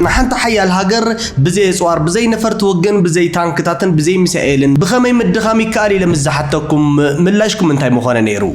نحن تحيا الهجر بزي صور بزي نفر توجن بزي تانكتاتن بزي مسائلن بخمي مدخامي كاري لمزحتكم ملاشكم انتي مخانا نيرو.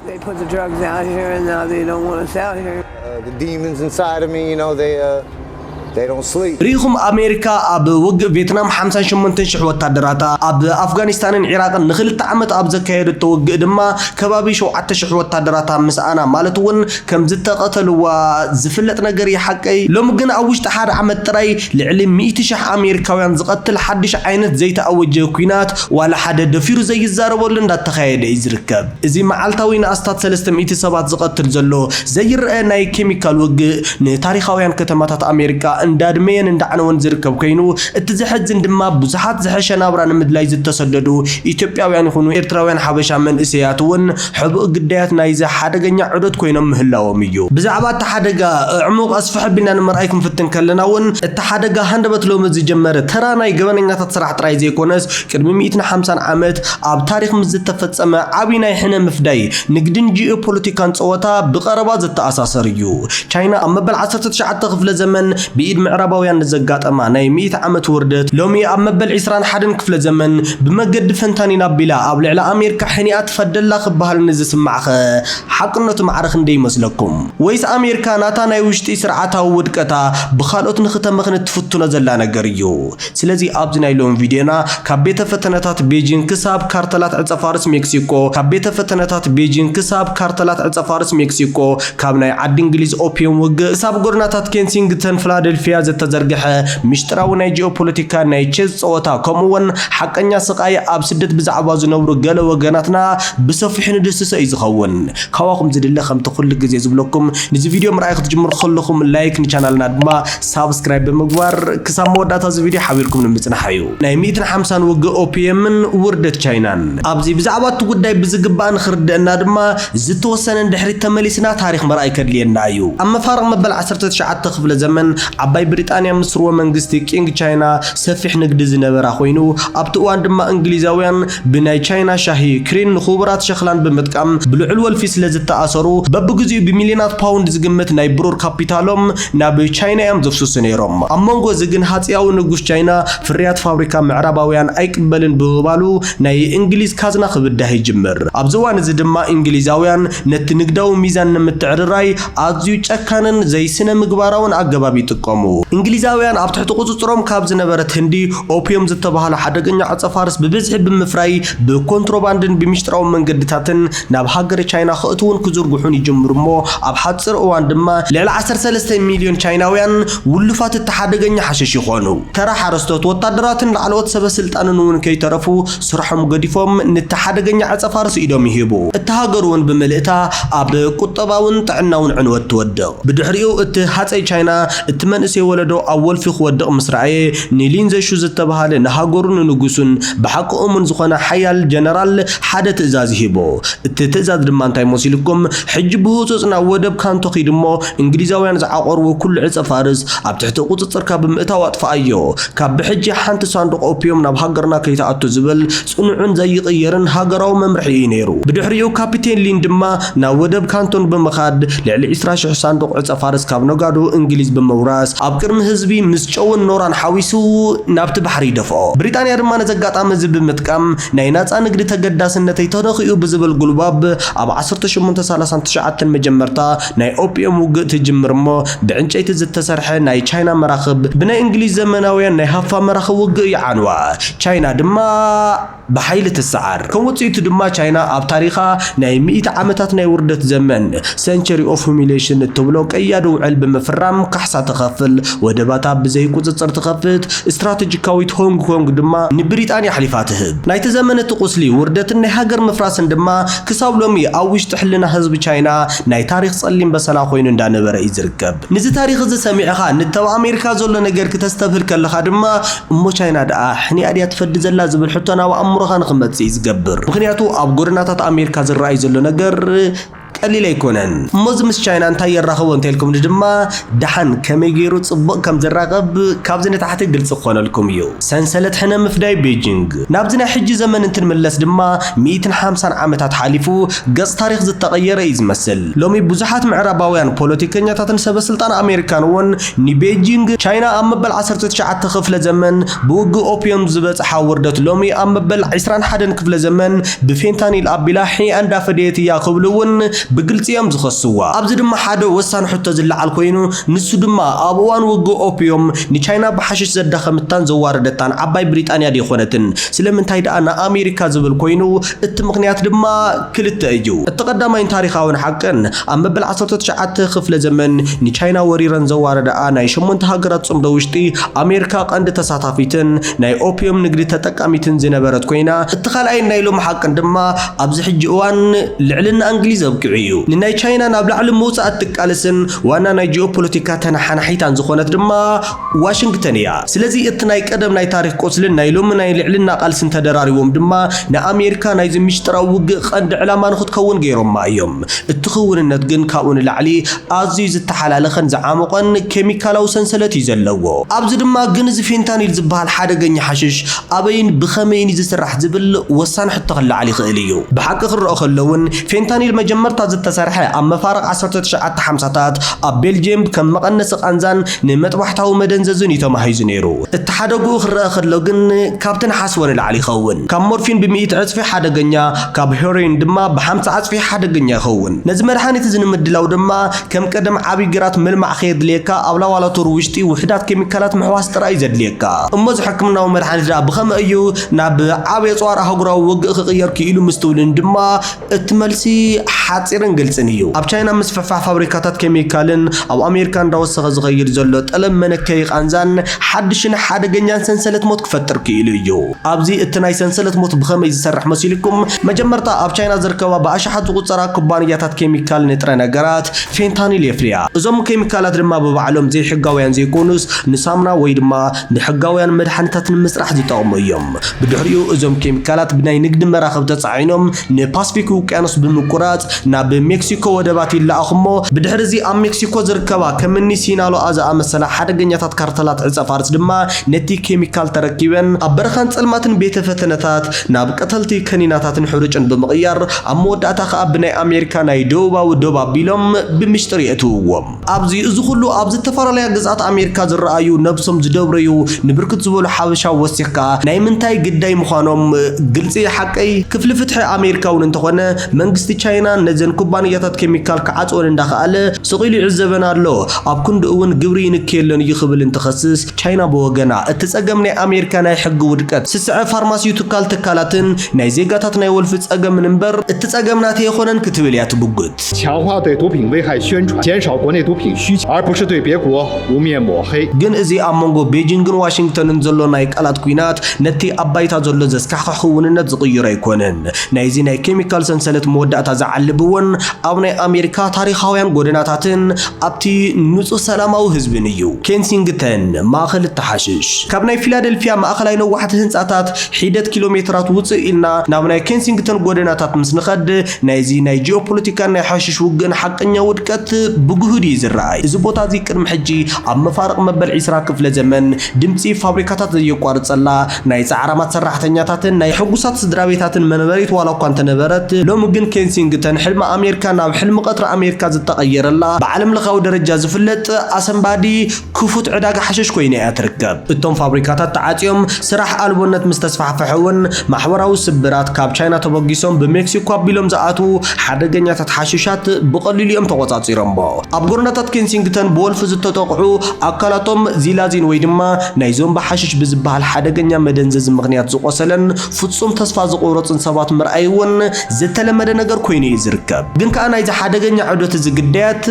They put the drugs out here and now they don't want us out here. The demons inside of me, you know, they don't sleep. ريخم أمريكا أب وج فيتنام 58 شح وتدراتا أب أفغانستان العراق نخلت عمت أب زكاير التوج دما كبابي شو عت شح وتدراتا مس أنا مالتون كم زت قتل وزفلت نجري حكي لو ممكن أوج تحر عمت تري لعلم 100 شح أمريكا وينزقتل حدش عينت زيت أوج كوينات ولا حد دفير زي الزارب ولا ندت تخيل يزركب إذا معلتوين أستاد 300 سبعة زقتل زلو زي رأي كيميكال وج نتاريخويان كتمات أمريكا اندادمين اندعنون زركب كينو اتزحد زندما بزحات زحش نابران مدلاي زتسددو ኢትዮጵያውያን ሆኑ ኤርትራውያን ሐበሻ መንእስያቱን ሕቡእ ግዳያት ናይዘ ሓደገኛ ዕዶት ኮይኖም ምህላዎም እዩ ብዛዕባ ተሓደጋ ዕሙቕ ኣስፈሕ ቢና ንመርኣይኩም ፍትን ከለናውን ተሓደጋ ሃንደበት ሎም ዝጀመረ ተራ ናይ ገበነኛታት ስራሕ ጥራይ ዘይኮነስ ቅድሚ 150 ዓመት ኣብ ታሪኽ ምዝተፈጸመ ዓቢ ናይ ሕነ ምፍዳይ ንግድን ጂኦፖለቲካን ጸወታ ብቀረባ ዝተኣሳሰር እዩ ቻይና ኣብ መበል 19 ክፍለ ዘመን بإيد معرباويان نزقاطما ناي 100 عامت وردت لومي اب مبل 21 كفله زمن بمجد فنتاني نابيلا اب لعلى امريكا حنيات فدلا خبال نز سمعخ حقنته معرخ اندي مسلكم ويس امريكا ناتا ناي وشتي سرعتا ودقتا بخالوت نختمخن تفتنا زلا نغريو سلازي ابز ناي لون فيديونا كبيت فتنتات بيجين كساب كارتلات عصفارس مكسيكو كبيت فتنتات بيجين كساب كارتلات عصفارس مكسيكو كابناي عد انجليز اوبيوم وغ ساب غورناتات كينسينغتون فلادلفيا زتزرجح مشتراو ناي جيوبوليتيكا ناي تشيز صوتا كمون حقنيا سقاي اب سدت بزعبا زنبرو غل وغناتنا بسفحن دسس يزخون كواكم زدله خمت كل غزي زبلكم نزي فيديو مرايخ تجمر خلكم لايك نشانلنا دما سبسكرايب بمغوار كسام وداتا زي فيديو حبيلكم نمصنحيو ناي 150 وغ اوبيمن وردت تشاينان ابزي بزعبا تغداي بزغبان خردنا دما زتوسن دحري تمليسنا تاريخ مراي كدلينا ايو اما فارق مبل 19 خفل زمن عباي بريطانيا مصر ومنغستي كينغ تشاينا سفح نقد زنبرا خوينو ابتوان دما انجليزاويان بناي تشاينا شاهي كرين خبرات شخلان بمتقام بلعلو الفيس لزتاثرو ببغزي بمليونات باوند زغمت ناي برور كابيتالوم ناب تشاينا يم زفسوس نيروم امونغو زغن هاتياو نغوش تشاينا فريات فابريكا معرباويان ايقبلن بوبالو ناي انجليز كازنا خبدا هيجمر ابزوان زدما انجليزاويان نت نغداو ميزان نمتعرراي ازيو چكانن زي سنه مغباراون اغبابي تقومو انجليزاويان اب تحت قصصروم كاب زنبرت هندي اوبيوم زتبهال حدغኛ عصفارس ببزح بمفراي بكونتروباندن بمشتراو منገድታትን ናብ ሃገር ቻይና خእቱን كزرغحون يجمرمو اب حصر اوان دما لعل 13 مليون ቻይናውያን ውልፋት ተሓደገኛ ሓሸሽ ይኾኑ ተራ ሓረስቶት ወታደራትን ለዓለወት ሰበስልጣንን ውን ከይተረፉ ስራሖም ገዲፎም ንተሓደገኛ عصفارس ኢዶም ይሄቡ እተሃገሩን በመልእታ ኣብ ቁጠባውን ጥዕናውን ዕንወት ተወደቕ ብድሕሪኡ እቲ ሃፀይ ቻይና اتمنس يولدو اول في خودق مسرعي نيلين زشو زتبهال نهاغورن نغوسن بحقهم من زخنا حيال جنرال حدث ازاز هيبو التزاز دمانتاي موسيلكم حج بهوصنا ودب كانتو خيدمو انجليزاويان زعقرو كل عصفارس اب تحت قصصر كاب مئتا واطفايو كاب حج حنت صندوق اوبيوم ناب هاغرنا كيتااتو زبل صنعون زي قيرن هاغراو ممرحي نيرو بدحريو كابيتين لين دما نا ودب كانتون بمخاد لعل 20 صندوق عصفارس كاب نغادو انجليز بموراس اب كرم حزبي مسچون نوران حويسو نابت بحري دفو بريطانيا دما نزغاطام زب متقام ناي ناصا نغد تگداسنتي تدخيو بزبل غلباب اب 1839 مجمرتا ناي اوبيوم وغ تجمرمو بعنچيت زتسرح ناي تشاينا مراخب بنا انجليز زمناويان ناي هافا مراخب وغ يعنوا تشاينا دما بحيل السعر كوتيت دما تشاينا اب تاريخا ناي 100 عامتات ناي وردت زمن سنتشري اوف هوميليشن تبلو قيادو علب مفرام كحسا تخفل ودباتا بزي قصصر تخفت استراتيجيكاويت هونغ كونغ دما نبريطانيا حليفاته نايت زمنت قسلي وردت ني هاجر مفراسن دما كسابلومي اوش تحلنا حزب تشاينا ناي تاريخ صليم بسلا خوين اندانبره يزركب نزي تاريخ ز سميعخا نتو امريكا زولو نجر كتستفل كلخا دما امو تشاينا دا حني اديا تفد زلا زبل حتنا وامرخا نخمت يزغبر مخنياتو اب غورناتات امريكا زراي زولو نجر ቀሊል ኣይኮነን እሞዝ ምስ ቻይና እንታይ የራኸቦ እንተልኩም ድማ ደሓን ከመይ ገይሩ ጽቡቕ ከም ዝራቐብ ካብዚ ንታሕቲ ግልጽ ክኾነልኩም እዩ ሰንሰለት ሕነ ምፍዳይ ቤጂንግ ናብዚ ናይ ሕጂ ዘመን እንትንምለስ ድማ 150 ዓመታት ሓሊፉ ገጽ ታሪኽ ዝተቐየረ እዩ ዝመስል ሎሚ ብዙሓት ምዕራባውያን ፖለቲከኛታትን ሰበስልጣን ኣሜሪካን እውን ንቤጂንግ ቻይና ኣብ መበል 19 ክፍለ ዘመን ብውግእ ኦፒየም ዝበጽሓ ውርደት ሎሚ ኣብ መበል 21 ክፍለ ዘመን ብፌንታኒል ኣቢላ ሕያ እንዳፈደየት እያ ክብሉ እውን ብግልጽ እዮም ዝኸስዋ ኣብዚ ድማ ሓደ ወሳኒ ሕቶ ዝለዓል ኮይኑ ንሱ ድማ ኣብ እዋን ውግእ ኦፒየም ንቻይና ብሓሽሽ ዘዳኸምታን ዘዋረደታን ዓባይ ብሪጣንያ ዲኾነትን ስለምንታይ ደኣ ንኣሜሪካ ዝብል ኮይኑ እቲ ምኽንያት ድማ ክልተ እዩ እቲ ቀዳማይን ታሪኻውን ሓቅን ኣብ መበል 19 ክፍለ ዘመን ንቻይና ወሪረን ዘዋረደኣ ናይ 8 ሃገራት ጽምዶ ውሽጢ ኣሜሪካ ቀንዲ ተሳታፊትን ናይ ኦፒየም ንግዲ ተጠቃሚትን ዝነበረት ኮይና እቲ ካልኣይ ናይ ሎም ሓቅን ድማ ኣብዚ ሕጂ እዋን ልዕልና እንግሊዝ ኣብቅዑ እዩ ንናይ ቻይና ናብ ላዕሊ ምውጻእ ትቃልስን ዋና ናይ ጂኦፖለቲካ ተናሓናሒታን ዝኾነት ድማ ዋሽንግተን እያ ስለዚ እቲ ናይ ቀደም ናይ ታሪኽ ቆስልን ናይ ሎም ናይ ልዕልና ቃልስን ተደራሪቦም ድማ ንኣሜሪካ ናይ ዝምሽጥራዊ ውግእ ቀንዲ ዕላማ ንኽትከውን ገይሮማ እዮም እቲ ክውንነት ግን ካብኡ ንላዕሊ ኣዝዩ ዝተሓላለኸን ዝዓመቐን ኬሚካላዊ ሰንሰለት እዩ ዘለዎ ኣብዚ ድማ ግን እዚ ፌንታኒል ዝበሃል ሓደገኛ ሓሽሽ ኣበይን ብኸመይን ዝስራሕ ዝብል ወሳኒ ሕቶ ክለዓል ይኽእል እዩ ብሓቂ ክርኦ ከለውን ፌንታኒል መጀመርታ ዝተሰርሐ ኣብ መፋርቕ 1950ታት ኣብ ቤልጅየም ከም መቐነሲ ቃንዛን ንመጥባሕታዊ መደንዘዝን ተማሂዙ ነይሩ እቲ ሓደጉኡ ክርአ ከሎ ግን ካብቲ ነሓስ ንላዕሊ ይኸውን ካብ ሞርፊን ብ100 ዕፅፊ ሓደገኛ ካብ ሄሮይን ድማ ብ50 ዕፅፊ ሓደገኛ ይኸውን ነዚ መድሓኒት እዚ ንምድላው ድማ ከም ቀደም ዓብይ ግራት መልማዕ ከየድልየካ ኣብ ላቦራቶሪ ውሽጢ ውሕዳት ኬሚካላት ምሕዋስ ጥራይ ዘድልየካ እሞ እዚ ሕክምናዊ መድሓኒት ዳ ብኸመይ እዩ ናብ ዓብይ ጸዋር ኣህጉራዊ ውግእ ክቕየር ክኢሉ ምስትውልን ድማ እቲ መልሲ ሓፂርን ግልጽን እዩ ኣብ ቻይና ምስፍሕፋሕ ፋብሪካታት ኬሚካልን ኣብ ኣሜሪካ እንዳወሰኸ ዝኸይድ ዘሎ ጠለም መነከይ ቃንዛን ሓድሽን ሓደገኛን ሰንሰለት ሞት ክፈጥር ክኢሉ እዩ ኣብዚ እቲ ናይ ሰንሰለት ሞት ብኸመይ ዝሰርሕ መሲልኩም መጀመርታ ኣብ ቻይና ዝርከባ ብኣሽሓት ዝቁፀራ ኩባንያታት ኬሚካል ንጥረ ነገራት ፌንታኒል የፍርያ እዞም ኬሚካላት ድማ ብባዕሎም ዘይሕጋውያን ዘይኮኑስ ንሳምና ወይ ድማ ንሕጋውያን መድሓኒታት ንምስራሕ ዝጠቕሙ እዮም ብድሕሪኡ እዞም ኬሚካላት ብናይ ንግዲ መራኸብ ተጻዒኖም ንፓስፊክ ውቅያኖስ ብምቁራጽ ናብ ሜክሲኮ ወደባት ይለኣኹሞ ብድሕሪ እዚ ኣብ ሜክሲኮ ዝርከባ ከምኒ ሲናሎኣ ዝኣመሰላ ሓደገኛታት ካርተላት ዕፀፋርስ ድማ ነቲ ኬሚካል ተረኪበን ኣብ በረኻን ጸልማትን ቤተ ፈተነታት ናብ ቀተልቲ ከኒናታትን ሕሩጭን ብምቕያር ኣብ መወዳእታ ከዓ ብናይ ኣሜሪካ ናይ ደቡባዊ ዶብ ኣቢሎም ብምሽጥር የእትውዎም ኣብዚ እዚ ኩሉ ኣብ ዝተፈላለያ ግዛት ኣሜሪካ ዝረኣዩ ነብሶም ዝደብረዩ ንብርክት ዝበሉ ሓበሻ ወሲኽካ ናይ ምንታይ ግዳይ ምዃኖም ግልፂ ሓቀይ ክፍሊ ፍትሒ ኣሜሪካ እውን እንተኾነ መንግስቲ ቻይና ነዘን ኩባንያታት ኬሚካል ክዓጽወን እንዳኸኣለ ስቂሉ ይዕዘበና ኣሎ ኣብ ክንዲ እውን ግብሪ ይንክየለን እዩ ክብል እንትኸስስ ቻይና ብወገና እቲ ጸገም ናይ ኣሜሪካ ናይ ሕጊ ውድቀት ስስዐ ፋርማሲዩቲካል ትካላትን ናይ ዜጋታት ናይ ወልፊ ጸገምን እምበር እቲ ጸገም ናተ የኾነን ክትብል እያ ትብጉት 强化对毒品危害宣传，减少国内毒品需求，而不是对别国污蔑抹黑。 ግን እዚ ኣብ መንጎ ቤጂንግን ዋሽንግተንን ዘሎ ናይ ቃላት ኩናት ነቲ ኣብ ባይታ ዘሎ ዘስካሕክሕ ክውንነት ዝቕይር ኣይኮነን ናይዚ ናይ ኬሚካል ሰንሰለት መወዳእታ ዝዓልብ እውን ኣብ ናይ ኣሜሪካ ታሪኻውያን ጎደናታትን ኣብቲ ንጹህ ሰላማዊ ህዝብን እዩ ኬንሲንግተን ማእኸል ተሓሽሽ ካብ ናይ ፊላደልፊያ ማእኸላይ ነዋሕቲ ህንጻታት ሒደት ኪሎሜትራት ውፅእ ኢልና ናብ ናይ ኬንሲንግተን ጎደናታት ምስ ንኸድ ናይዚ ናይ ጂኦፖለቲካን ናይ ሓሽሽ ውግእን ሓቀኛ ውድቀት ብጉህድ እዩ ዝረኣይ እዚ ቦታ እዚ ቅድሚ ሕጂ ኣብ መፋርቕ መበል 20 ክፍለ ዘመን ድምፂ ፋብሪካታት ዘየቋርጸላ ናይ ጻዕራማት ሰራሕተኛታትን ናይ ሕጉሳት ስድራቤታትን መንበሪት ዋላ እኳ እንተነበረት ሎሚ ግን ኬንሲንግተን ሕልሚ ኣሜሪካ ናብ ሕልሚ ቀጥሪ ኣሜሪካ ዝተቐየረላ ብዓለም ለኻዊ ደረጃ ዝፍለጥ ኣሰንባዲ ክፉት ዕዳጋ ሓሽሽ ኮይና እያ ትርከብ እቶም ፋብሪካታት ተዓጽዮም ስራሕ ኣልቦነት ምስ ተስፋሕፈሐ እውን ማሕበራዊ ስብራት ካብ ቻይና ተበጊሶም ብሜክሲኮ ኣቢሎም ዝኣትዉ ሓደገኛታት ሓሽሻት ብቐሊሉ እዮም ተቆጻጺሮምቦ ኣብ ጎደናታት ኬንሲንግተን ብወልፊ ዝተጠቕዑ ኣካላቶም ዚላዚን ወይ ድማ ናይ ዞምባ ሓሽሽ ብዝበሃል ሓደገኛ መደንዘዝ ምኽንያት ዝቆሰለን ፍጹም ተስፋ ዝቆረጹን ሰባት ምርኣይ እውን ዝተለመደ ነገር ኮይኑ እዩ ዝርከብ ግን ከዓ ናይዚ ሓደገኛ ዕዶት ዝግዳያት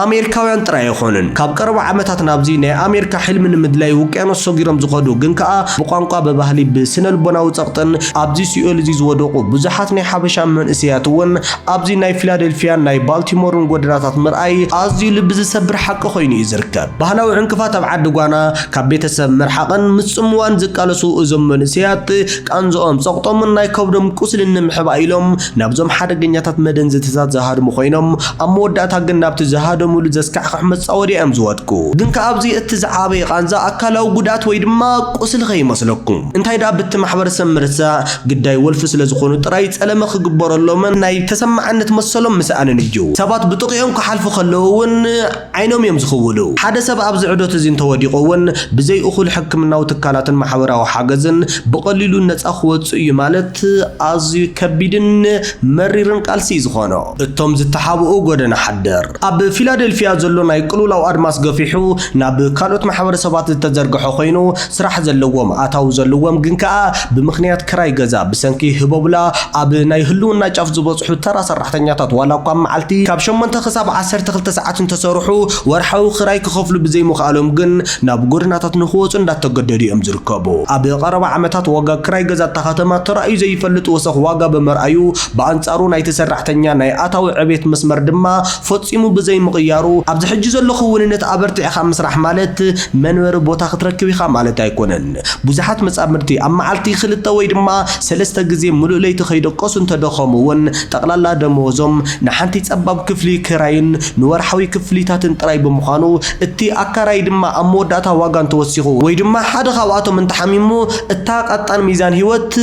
ኣሜሪካውያን ጥራይ ይኾኑን ካብ ቀረባ ዓመታት ናብዚ ናይ ኣሜሪካ ሕልሚ ንምድላይ ውቅያኖስ ሰጊሮም ዝኸዱ ግን ከዓ ብቋንቋ በባህሊ ብስነልቦናዊ ጸቕጥን ኣብዚ ሲኦል እዚ ዝወደቁ ብዙሓት ናይ ሓበሻ መንእሰያት እውን ኣብዚ ናይ ፊላደልፊያ ናይ ባልቲሞርን ጎደናታት ምርኣይ ኣዝዩ ልቢ ዝሰብር ሓቂ ኮይኑ እዩ ዝርከብ ባህላዊ ዕንቅፋት ኣብ ዓዲ ጓና ካብ ቤተሰብ ምርሓቕን ምጽምዋን ዝቃለሱ እዞም መንእሰያት ቃንዞኦም ጸቕጦምን ናይ ከብዶም ቁስልን ንምሕባእ ኢሎም ናብዞም ሓደገኛታት መደንዘትታት ዝሃድሙ ኮይኖም ኣብ መወዳእታ ግን ናብቲ ዝሃደሙሉ ዘስካሕክሕ መጻወዲ እዮም ዝወድቁ ግን ከኣብዚ እቲ ዝዓበየ ቃንዛ ኣካላዊ ጉድኣት ወይ ድማ ቁስሊ ከይመስለኩም እንታይ ዳ ብቲ ማሕበረሰብ ምርሳዕ ግዳይ ወልፊ ስለ ዝኾኑ ጥራይ ጸለመ ክግበረሎምን ናይ ተሰማዕነት መሰሎም ምስኣንን እዩ ሰባት ብጥቂኦም ክሓልፉ ከለዉ እውን ዓይኖም እዮም ዝኽውሉ ሓደ ሰብ ኣብዚ ዕዶት እዚ እንተወዲቑ እውን ብዘይ እኹል ሕክምናዊ ትካላትን ማሕበራዊ ሓገዝን ብቐሊሉ ነፃ ክወፅእ እዩ ማለት ኣዝዩ ከቢድን መሪርን ቃልሲ ዝኾኖ እቶም ዝተሓብኡ ጎደና ሓደር ኣብ ፊላደልፊያ ዘሎ ናይ ቅሉላው ኣድማስ ገፊሑ ናብ ካልኦት ማሕበረሰባት ዝተዘርግሖ ኮይኑ ስራሕ ዘለዎም ኣታው ዘለዎም ግን ከዓ ብምኽንያት ክራይ ገዛ ብሰንኪ ህቦብላ ኣብ ናይ ህልውና ጫፍ ዝበፅሑ ተራ ሰራሕተኛታት ዋላ እኳ መዓልቲ ካብ 8 ክሳብ 12 ሰዓት ተሰርሑ ወርሓዊ ክራይ ክኸፍሉ ብዘይ ምኽኣሎም ግን ናብ ጎደናታት ንኽወፁ እንዳተገደዱ እዮም ዝርከቡ ኣብ ቀረባ ዓመታት ዋጋ ክራይ ገዛ ከተማ ተራእዩ ዘይፈልጥ ወሰኽ ዋጋ በመርኣዩ በኣንጻሩ ናይ ተሰራሕተኛ ናይ ኣታዊ ዕቤት መስመር ድማ ፈጺሙ ብዘይ ምቕያሩ ኣብዚ ሕጂ ዘሎ ክውንነት ኣበርቲዕኻ ምስራሕ ማለት መንበሪ ቦታ ክትረክብ ኢኻ ማለት ኣይኮነን ብዙሓት መጻምድቲ ኣብ መዓልቲ 2 ወይ ድማ 3 ግዜ ሙሉእ ለይቲ ከይደቀሱ እንተደኸሙ እውን ጠቕላላ ደመወዞም ንሓንቲ ጸባብ ክፍሊ ክራይን ንወርሓዊ ክፍሊታትን ጥራይ ብምዃኑ እቲ ኣካራይ ድማ ኣብ መወዳእታ ዋጋ እንተወሲኹ ወይ ድማ ሓደ ካብኣቶም እንተሓሚሙ እታ ቃጣን ሚዛን ህይወት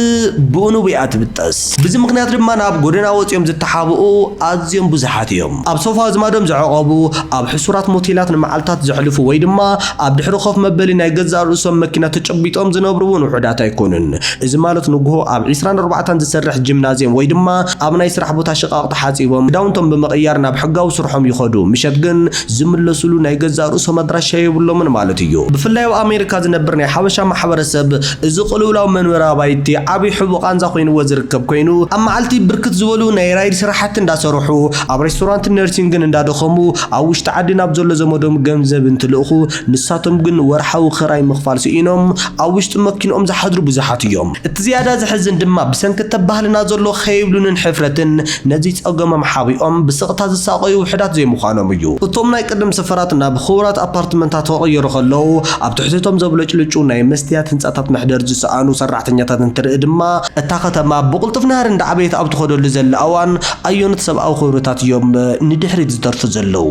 ብኡኑ ብያ ትብጠስ ብዚ ምክንያት ድማ ናብ ጎደና ወፂኦም ዝተሓብኡ ኣዝዮም ብዙሓት እዮም ኣብ ሶፋ ዝማዶም ዝዕቐቡ ኣብ ሕሱራት ሞቴላት ንመዓልታት ዘሕልፉ ወይ ድማ ኣብ ድሕሪ ኮፍ መበሊ ናይ ገዛ ርእሶም መኪና ተጨቢጦም ዝነብሩ ውሑዳት ኣይኮኑን እዚ ማለት ንግሆ ኣብ 24 ዝሰርሕ ጂምናዝየም ወይ ድማ ኣብ ናይ ስራሕ ቦታ ሽቃቅ ተሓጺቦም ዳውንቶም በመቕያር ናብ ሕጋዊ ስርሖም ይኸዱ ምሸት ግን ዝምለሱሉ ናይ ገዛ ርእሶም ኣድራሻ የብሎምን ማለት እዩ ብፍላይ ኣብ ኣሜሪካ ዝነብር ናይ ሓበሻ ማሕበረሰብ እዚ ቅልውላው መንበሪ ኣባይቲ ዓብይ ሕቡቕ ቃንዛ ኮይኑ ዝርከብ ኮይኑ ኣብ መዓልቲ ብርክት ዝበሉ ናይ ራይድ ስራሕቲ እንዳሰርሑ ኣብ ሬስቶራንት ነርሲንግን እንዳደኸሙ ኣብ ውሽጢ ዓዲ ናብ ዘሎ ዘመዶም ገንዘብ እንትልእኹ ንሳቶም ግን ወርሓዊ ክራይ ምኽፋል ስኢኖም ኣብ ውሽጢ መኪኖም ዝሓድሩ ብዙሓት እዮም እቲ ዝያዳ ዝሕዝን ድማ ብሰንኪ ተባህልና ዘሎ ኸይብሉንን ሕፍረትን ነዚ ጸገሞም ሓቢኦም ብስቕታ ዝሳቀዩ ውሕዳት ዘይምዃኖም እዩ እቶም ናይ ቅድም ሰፈራት ናብ ክቡራት ኣፓርትመንታት ተቐይሩ ከለዉ ኣብ ትሕቲቶም ዘብለጭልጩ ናይ መስትያት ህንጻታት መሕደር ዝሰኣኑ ሰራሕተኛታት እንትርኢ ድማ እታ ከተማ ብቁልጥፍ ናህር እንዳዓበየት ኣብ ትኸደሉ ዘላ እዋን ኣየኖት ሰብኣዊ ክብርታት እዮም ንድሕሪት ዝተርፉ ዘለዉ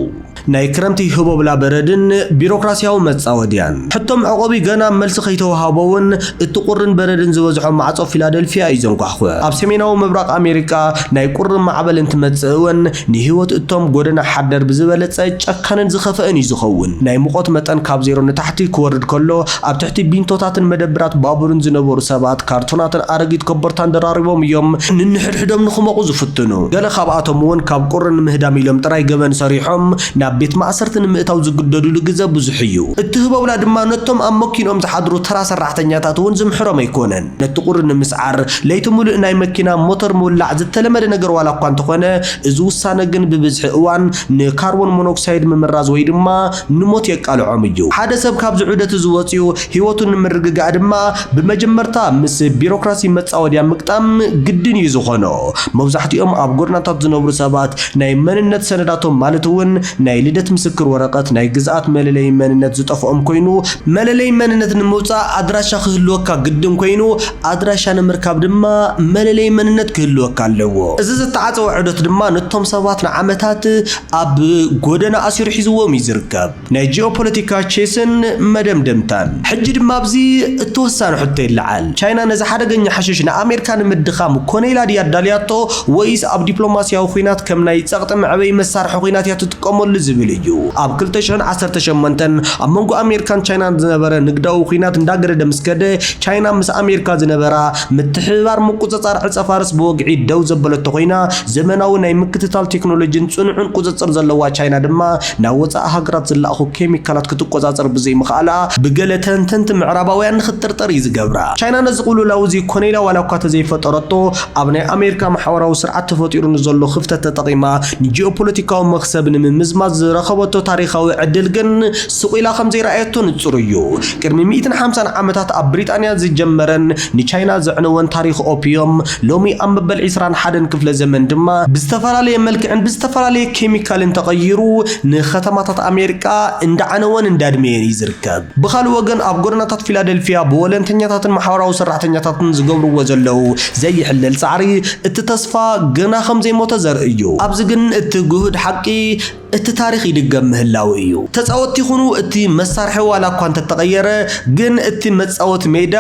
ናይ ክረምቲ ህቦብላ በረድን ቢሮክራሲያዊ መጻወድያን ሕቶም ዕቆቢ ገና መልሲ ከይተዋሃቦውን እቲ ቁርን በረድን ዝበዝሖ ማዕጾ ፊላደልፊያ እዩ ዘንጓሕኩ ኣብ ሰሜናዊ ምብራቕ ኣሜሪካ ናይ ቁርን ማዕበል እንትመጽእውን ንህይወት እቶም ጎደና ሓደር ብዝበለጸ ጨካንን ዝኸፍአን እዩ ዝኸውን ናይ ሙቐት መጠን ካብ ዜሮ ንታሕቲ ክወርድ ከሎ ኣብ ትሕቲ ቢንቶታትን መደብራት ባቡርን ዝነበሩ ሰባት ካርቶናትን ኣረጊት ከበርታን ደራሪቦም እዮም ንንሕድሕዶም ንኽመቑ ዝፍትኑ ገለ ካብኣቶም እውን ካብ ቁርን ምህዳም ኢሎም ጥራይ ገበን ሰሪሖም ናብ ቤት ማእሰርቲ ንምእታው ዝግደዱሉ ግዜ ብዙሕ እዩ እቲ ህቦብላ ድማ ነቶም ኣብ መኪኖም ዝሓድሩ ተራ ሰራሕተኛታት እውን ዝምሕሮም ኣይኮነን ነቲ ቁርን ንምስዓር ለይቲ ሙሉእ ናይ መኪና ሞተር ምውላዕ ዝተለመደ ነገር ዋላ እኳ እንተኾነ እዚ ውሳነ ግን ብብዝሒ እዋን ንካርቦን ሞኖክሳይድ ምምራዝ ወይ ድማ ንሞት የቃልዖም እዩ ሓደ ሰብ ካብዚ ዑደት ዝወፅዩ ህይወቱ ንምርግጋእ ድማ ብመጀመርታ ምስ ቢሮክራሲ መጻወድያ ምቅጣም ግድን እዩ ዝኾኖ መብዛሕትኦም ኣብ ጎደናታት ዝነብሩ ሰባት ናይ መንነት ሰነዳቶም ማለት እውን ናይ ልደት ምስክር ወረቐት ናይ ግዝኣት መለለይ መንነት ዝጠፍኦም ኮይኑ መለለይ መንነት ንምውፃእ ኣድራሻ ክህልወካ ግድን ኮይኑ ኣድራሻ ንምርካብ ድማ መለለይ መንነት ክህልወካ ኣለዎ እዚ ዝተዓፀወ ዑደት ድማ ነቶም ሰባት ንዓመታት ኣብ ጎደና ኣሲሩ ሒዝዎም እዩ ዝርከብ ናይ ጂኦፖለቲካ ቼስን መደምደምታን ሕጂ ድማ ኣብዚ እትወሳነ ሕቶ ይለዓል ቻይና ነዚ ሓደገኛ ሓሽሽ ንኣሜሪካ ንምድኻም ኮነይላ ድያ ዳልያቶ ወይስ ኣብ ዲፕሎማስያዊ ኩናት ከም ናይ ጸቕጢ መዕበይ መሳርሒ ኩናት እያ ትጥቀመሉ ዝብል እዩ ኣብ 2018 ኣብ መንጎ ኣሜሪካን ቻይናን ዝነበረ ንግዳዊ ኩናት እንዳገረደ ምስከደ ቻይና ምስ ኣሜሪካ ዝነበራ ምትሕብባር ምቁፅጻር ዕፀፋርስ ብወግዒ ደው ዘበለቶ ኮይና ዘመናዊ ናይ ምክትታል ቴክኖሎጂን ጽኑዕን ቁፅጽር ዘለዋ ቻይና ድማ ናብ ወፃኢ ሃገራት ዝለኣኹ ኬሚካላት ክትቆጻጸር ብዘይ ምኽኣላ ብገለ ተንተንቲ ምዕራባውያን ንኽትጥርጠር እዩ ዝገብራ ቻይና ነዚ ቅልውላው እዚ ኮነይላ ዋላ እኳ ተዘይፈጠረቶ ኣብ ናይ ኣሜሪካ ማሕበራዊ ስርዓት ተፈጢሩ ንዘሎ ክፍተት ተጠቒማ ንጂኦፖለቲካዊ መኽሰብ ንምዝማዝ ረኸበቶ ታሪኻዊ ዕድል ግን ስቁኢላ ከም ዘይረኣየቶ ንጹር እዩ ቅድሚ 150 ዓመታት ኣብ ብሪጣንያ ዝጀመረን ንቻይና ዘዕነወን ታሪኽ ኦፒዮም ሎሚ ኣብ መበል 21 ክፍለ ዘመን ድማ ብዝተፈላለየ መልክዕን ብዝተፈላለየ ኬሚካልን ተቐይሩ ንከተማታት ኣሜሪካ እንዳዓነወን እንዳድመየን ይዝርከብ ብኻልእ ወገን ኣብ ጎደናታት ፊላደልፊያ ብወለንተኛታትን ማሕበራዊ ሰራሕተኛታትን ዝገብርዎ ዘለው ዘይሕለል ጻዕሪ እቲ ተስፋ ገና ከም ዘይሞተ ዘርኢ እዩ ኣብዚ ግን እቲ ጉህድ ሓቂ እቲ ታሪኽ ይድገም ምህላው እዩ ተጻወቲ ይኹኑ እቲ መሳርሒ ዋላ እኳ እንተተቐየረ ግን እቲ መጻወት ሜዳ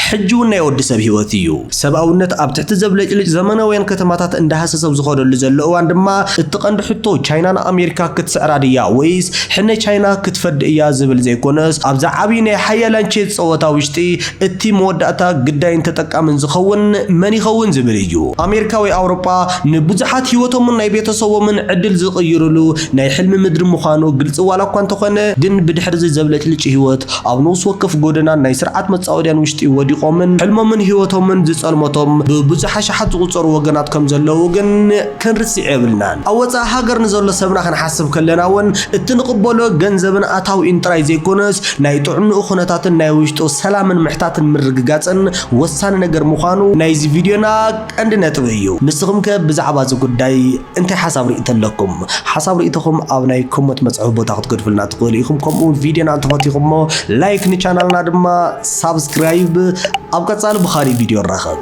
ሕጂው ናይ ወዲ ሰብ ህይወት እዩ ሰብኣውነት ኣብ ትሕቲ ዘብለጭልጭ ዘመናውያን ከተማታት እንዳሃሰሰብ ዝኸደሉ ዘሎ እዋን ድማ እቲ ቀንዲ ሕቶ ቻይናን ኣሜሪካ ክትስዕራ ድያ ወይስ ሕነ ቻይና ክትፈድእ እያ ዝብል ዘይኮነስ ኣብዛ ዓብይ ናይ ሓያላን ቼዝ ጸወታ ውሽጢ እቲ መወዳእታ ግዳይን ተጠቃምን ዝኸውን መን ይኸውን ዝብል እዩ ኣሜሪካ ወይ ኣውሮፓ ንብዙሓት ህይወቶምን ናይ ቤተሰቦምን ዕድል ዝቕይሩሉ ናይ ሕልሚ ምድሪ ምዃኑ ግልጽ ዋላ እኳ እንተኾነ ግን ብድሕሪ ዘብለጭልጭ ህይወት ኣብ ንኡስ ወከፍ ጎደና ናይ ስርዓት መጻወድያን ውሽጢ ወዲቖምን ሕልሞምን ህይወቶምን ዝጸልመቶም ብብዙሕ ሸሓት ዝቑጸሩ ወገናት ከም ዘለዉ ግን ክንርስዕ የብልናን ኣብ ወጻኢ ሃገር ንዘሎ ሰብና ክንሓስብ ከለና እውን እቲ ንቕበሎ ገንዘብን ኣታዊን ጥራይ ዘይኮነስ ናይ ጥዕንኡ ኩነታትን ናይ ውሽጡ ሰላምን ምሕታትን ምርግጋፅን ወሳኒ ነገር ምዃኑ ናይዚ ቪድዮና ቀንዲ ነጥቢ እዩ ንስኹም ከ ብዛዕባ እዚ ጉዳይ እንታይ ሓሳብ ርእይቶ ኣለኩም ሓሳብ ርእይቶኹም ኣብ ናይ ኮመንት መጽሐፍ ቦታ ክትገድፉልና ትኽእሉ ኢኹም ከምኡ ቪድዮና እንተፈቲኹሞ ላይክ ንቻናልና ድማ ሳብስክራይብ ኣብ ቀጻሊ ብኻልእ ቪድዮ ንራኸብ